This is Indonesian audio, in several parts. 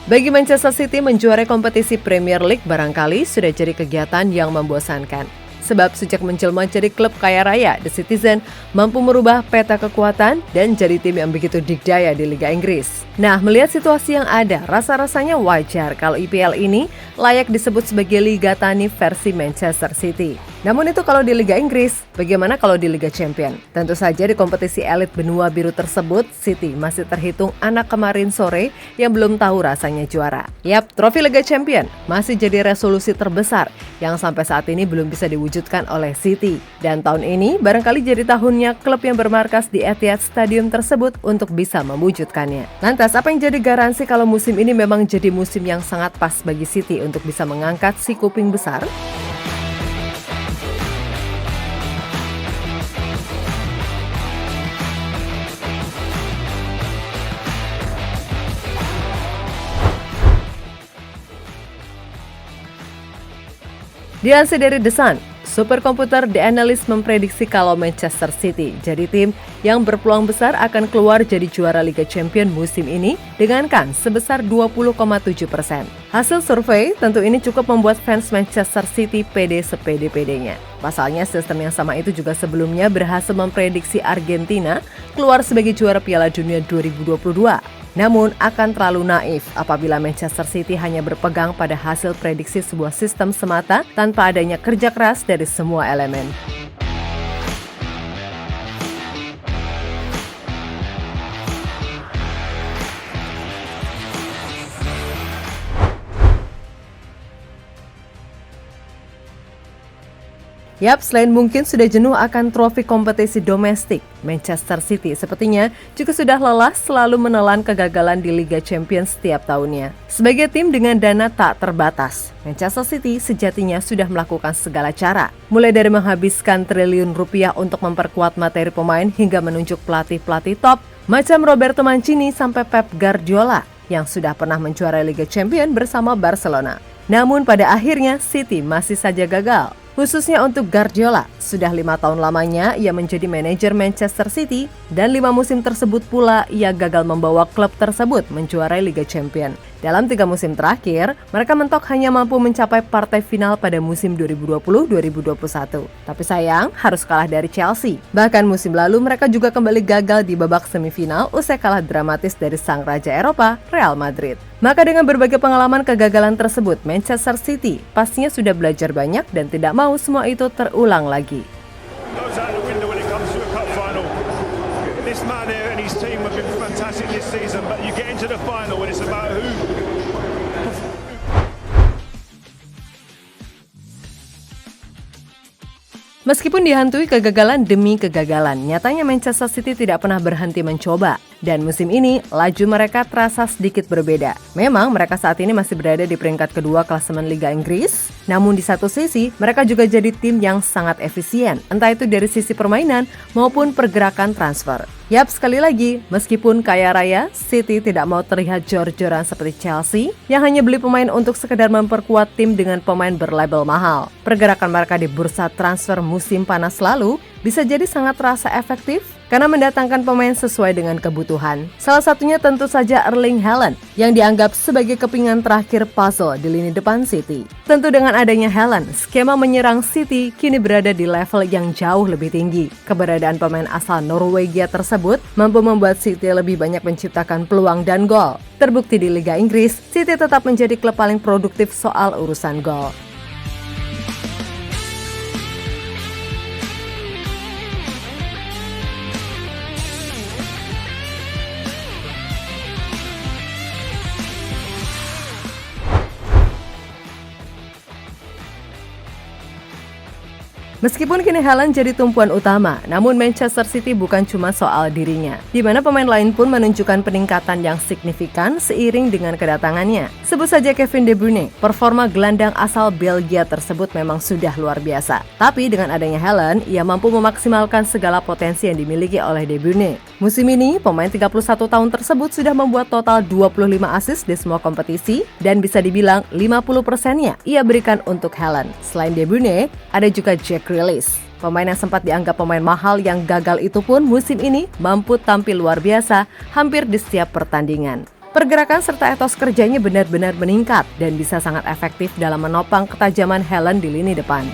Bagi Manchester City, menjuarai kompetisi Premier League barangkali sudah jadi kegiatan yang membosankan. Sebab sejak menjelma jadi klub kaya raya, The Citizen mampu merubah peta kekuatan dan jadi tim yang begitu dikdaya di Liga Inggris. Nah, melihat situasi yang ada, rasa-rasanya wajar kalau IPL ini layak disebut sebagai Liga Tani versi Manchester City. Namun itu kalau di Liga Inggris, bagaimana kalau di Liga Champion? Tentu saja di kompetisi elit benua biru tersebut, City masih terhitung anak kemarin sore yang belum tahu rasanya juara. Yap, trofi Liga Champion masih jadi resolusi terbesar yang sampai saat ini belum bisa diwujudkan oleh City. Dan tahun ini barangkali jadi tahunnya klub yang bermarkas di Etihad Stadium tersebut untuk bisa mewujudkannya. Lantas, apa yang jadi garansi kalau musim ini memang jadi musim yang sangat pas bagi City untuk bisa mengangkat si kuping besar? Dilansir dari The Sun, superkomputer The Analyst memprediksi kalau Manchester City jadi tim yang berpeluang besar akan keluar jadi juara Liga Champions musim ini dengan kans sebesar 20,7%. Hasil survei tentu ini cukup membuat fans Manchester City pede sepede-pedenya. Pasalnya sistem yang sama itu juga sebelumnya berhasil memprediksi Argentina keluar sebagai juara Piala Dunia 2022. Namun akan terlalu naif apabila Manchester City hanya berpegang pada hasil prediksi sebuah sistem semata tanpa adanya kerja keras dari semua elemen. Yap, selain mungkin sudah jenuh akan trofi kompetisi domestik, Manchester City sepertinya juga sudah lelah selalu menelan kegagalan di Liga Champions setiap tahunnya. Sebagai tim dengan dana tak terbatas, Manchester City sejatinya sudah melakukan segala cara. Mulai dari menghabiskan triliun rupiah untuk memperkuat materi pemain hingga menunjuk pelatih-pelatih top, macam Roberto Mancini sampai Pep Guardiola yang sudah pernah menjuarai Liga Champions bersama Barcelona. Namun pada akhirnya City masih saja gagal. Khususnya untuk Guardiola, sudah 5 tahun lamanya ia menjadi manajer Manchester City dan 5 musim tersebut pula ia gagal membawa klub tersebut menjuarai Liga Champions. Dalam 3 musim terakhir, mereka mentok hanya mampu mencapai partai final pada musim 2020-2021. Tapi sayang, harus kalah dari Chelsea. Bahkan musim lalu mereka juga kembali gagal di babak semifinal usai kalah dramatis dari sang raja Eropa, Real Madrid. Maka dengan berbagai pengalaman kegagalan tersebut, Manchester City pastinya sudah belajar banyak dan tidak mau semua itu terulang lagi. This man here and his team have been fantastic this season, but you get into the final when it's about who. Meskipun dihantui kegagalan demi kegagalan, nyatanya Manchester City tidak pernah berhenti mencoba. Dan musim ini, laju mereka terasa sedikit berbeda. Memang mereka saat ini masih berada di peringkat kedua klasemen Liga Inggris, namun di satu sisi, mereka juga jadi tim yang sangat efisien, entah itu dari sisi permainan maupun pergerakan transfer. Yap, sekali lagi, meskipun kaya raya, City tidak mau terlihat jor-joran seperti Chelsea yang hanya beli pemain untuk sekedar memperkuat tim dengan pemain berlabel mahal. Pergerakan mereka di bursa transfer musim panas lalu bisa jadi sangat terasa efektif karena mendatangkan pemain sesuai dengan kebutuhan. Salah satunya tentu saja Erling Haaland yang dianggap sebagai kepingan terakhir puzzle di lini depan City. Tentu dengan adanya Haaland, skema menyerang City kini berada di level yang jauh lebih tinggi. Keberadaan pemain asal Norwegia tersebut mampu membuat City lebih banyak menciptakan peluang dan gol. Terbukti di Liga Inggris, City tetap menjadi klub paling produktif soal urusan gol. Meskipun kini Haaland jadi tumpuan utama, namun Manchester City bukan cuma soal dirinya, di mana pemain lain pun menunjukkan peningkatan yang signifikan seiring dengan kedatangannya. Sebut saja Kevin De Bruyne, performa gelandang asal Belgia tersebut memang sudah luar biasa. Tapi dengan adanya Haaland, ia mampu memaksimalkan segala potensi yang dimiliki oleh De Bruyne. Musim ini, pemain 31 tahun tersebut sudah membuat total 25 assist di semua kompetisi, dan bisa dibilang 50%-nya ia berikan untuk Haaland. Selain De Bruyne, ada juga Jack Grealish. Pemain yang sempat dianggap pemain mahal yang gagal itu pun musim ini mampu tampil luar biasa hampir di setiap pertandingan. Pergerakan serta etos kerjanya benar-benar meningkat dan bisa sangat efektif dalam menopang ketajaman Haaland di lini depan.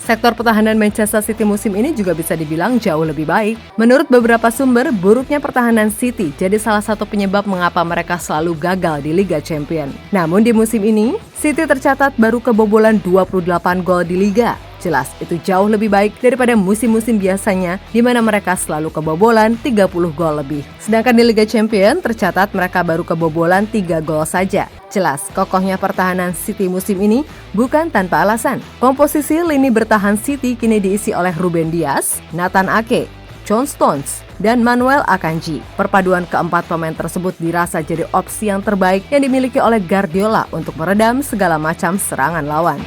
Sektor pertahanan Manchester City musim ini juga bisa dibilang jauh lebih baik. Menurut beberapa sumber, buruknya pertahanan City jadi salah satu penyebab mengapa mereka selalu gagal di Liga Champions. Namun di musim ini, City tercatat baru kebobolan 28 gol di Liga. Jelas, itu jauh lebih baik daripada musim-musim biasanya di mana mereka selalu kebobolan 30 gol lebih. Sedangkan di Liga Champions tercatat mereka baru kebobolan 3 gol saja. Jelas, kokohnya pertahanan City musim ini bukan tanpa alasan. Komposisi lini bertahan City kini diisi oleh Ruben Dias, Nathan Ake, John Stones, dan Manuel Akanji. Perpaduan keempat pemain tersebut dirasa jadi opsi yang terbaik yang dimiliki oleh Guardiola untuk meredam segala macam serangan lawan.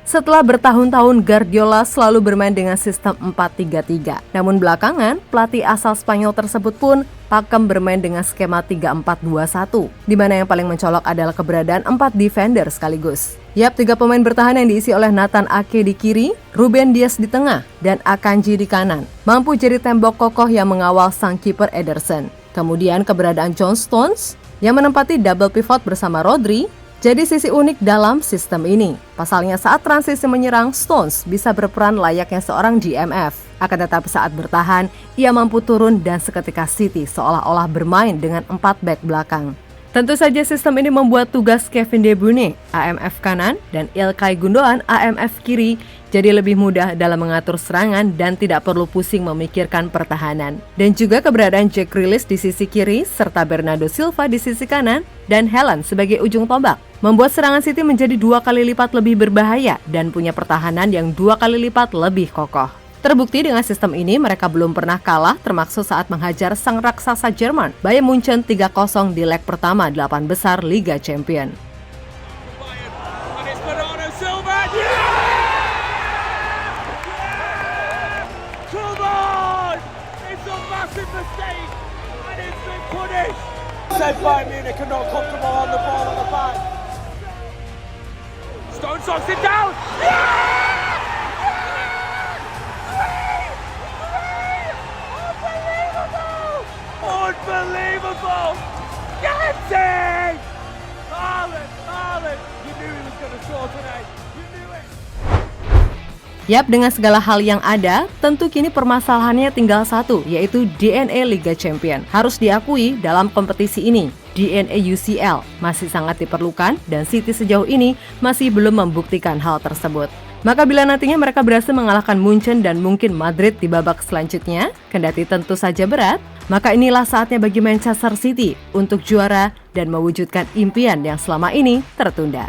Setelah bertahun-tahun Guardiola selalu bermain dengan sistem 4-3-3. Namun belakangan, pelatih asal Spanyol tersebut pun pakem bermain dengan skema 3-4-2-1, di mana yang paling mencolok adalah keberadaan 4 defender sekaligus. 3 pemain bertahan yang diisi oleh Nathan Ake di kiri, Ruben Dias di tengah, dan Akanji di kanan, mampu jadi tembok kokoh yang mengawal sang kiper Ederson. Kemudian keberadaan John Stones yang menempati double pivot bersama Rodri jadi sisi unik dalam sistem ini. Pasalnya saat transisi menyerang, Stones bisa berperan layaknya seorang DMF. Akan tetapi saat bertahan, ia mampu turun dan seketika City seolah-olah bermain dengan 4 bek belakang. Tentu saja sistem ini membuat tugas Kevin De Bruyne, AMF kanan, dan Ilkay Gundogan, AMF kiri, jadi lebih mudah dalam mengatur serangan dan tidak perlu pusing memikirkan pertahanan. Dan juga keberadaan Jack Grealish di sisi kiri, serta Bernardo Silva di sisi kanan, dan Haaland sebagai ujung tombak, membuat serangan City menjadi 2 kali lipat lebih berbahaya dan punya pertahanan yang 2 kali lipat lebih kokoh. Terbukti dengan sistem ini mereka belum pernah kalah termasuk saat menghajar sang raksasa Jerman Bayern Munchen 3-0 di leg pertama 8 besar Liga Champions. Stones knocks it down. Unbelievable! Dancing! Haaland! You knew he was going to score today. You knew it. Dengan segala hal yang ada, tentu kini permasalahannya tinggal satu, yaitu DNA Liga Champions. Harus diakui dalam kompetisi ini, DNA UCL masih sangat diperlukan dan City sejauh ini masih belum membuktikan hal tersebut. Maka bila nantinya mereka berhasil mengalahkan Munchen dan mungkin Madrid di babak selanjutnya, kendati tentu saja berat, maka inilah saatnya bagi Manchester City untuk juara dan mewujudkan impian yang selama ini tertunda.